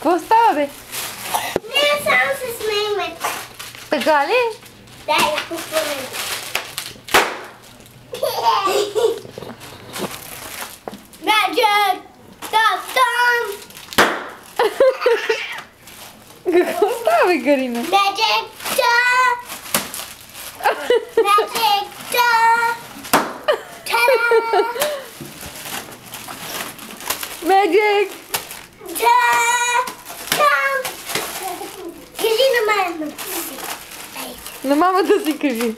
Какво става, бе? Не, само се смееме. Така ли? Да, изпускаме. Magic! Там! Какво става, бе, Карина? Magic! Magic! Меджик! Кажи на мама. На мамата си кажи.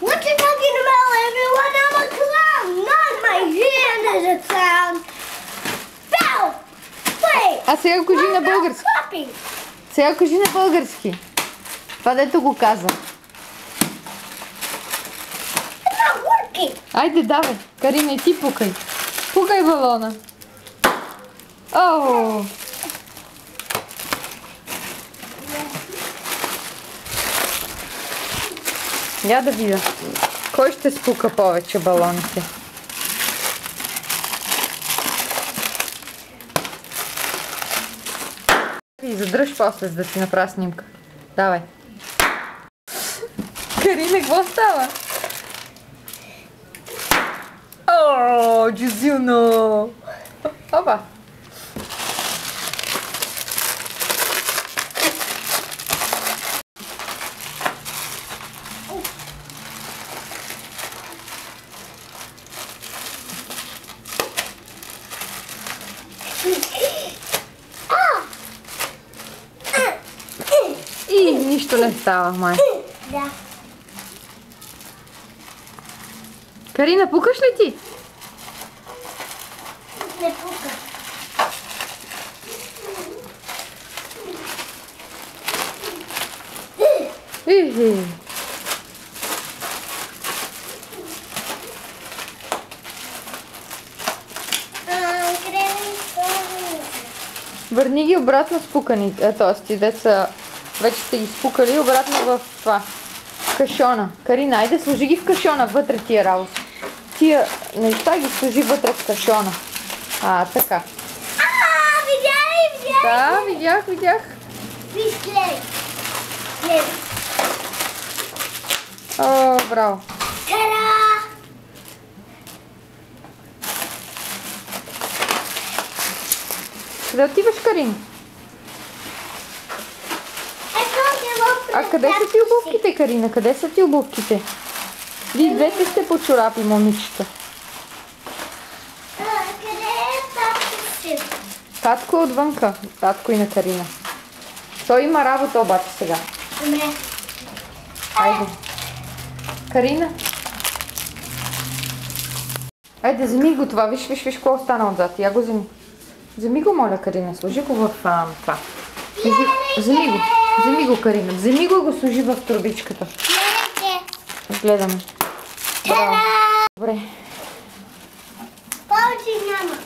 What you talking about, everyone? I'm a clown. Not my hand is a clown. Bow! Wait! А сега кажи на български. Clapping. Сега кажи на български. Това дето го каза. It's not working. Айде, давай. Карина, и ти пукай. Пукай балона. О! Я да видя. Кой ще спука повече балоните? И задръж после, за да си направя снимка. Давай. Карина, какво става? О, Джузюно! Опа! И нищо не става, май. Да. Карина, пукаш ли ти? Не пука. Ихи. Върни ги обратно спукани. Т.е. ти деца вече сте ги спукали обратно в това. Кашона. Карина, айде сложи ги в кашона, вътре тия работи. Тия неща ги сложи вътре в кашона. Така. Видя ли? Да, видях. Виж, гледай. Гледай. О, браво. Та-да! Къде отиваш, Карин? А къде са ти обувките, Карина? Къде са ти обувките? Вие двете сте по чорапи, момичета. Къде е татко си? Татко е отвънка. Татко и на Карина. Той има работа обаче сега. Добре. Айде. Карина. Айде, вземи го това. Виж какво остана отзад. Я го вземи. Вземи го, моля, Карина. Сложи го в това. Вземи го, Карина. Вземи го и го сложи в турбичката. Гледаме. Браво. Добре. Повече няма.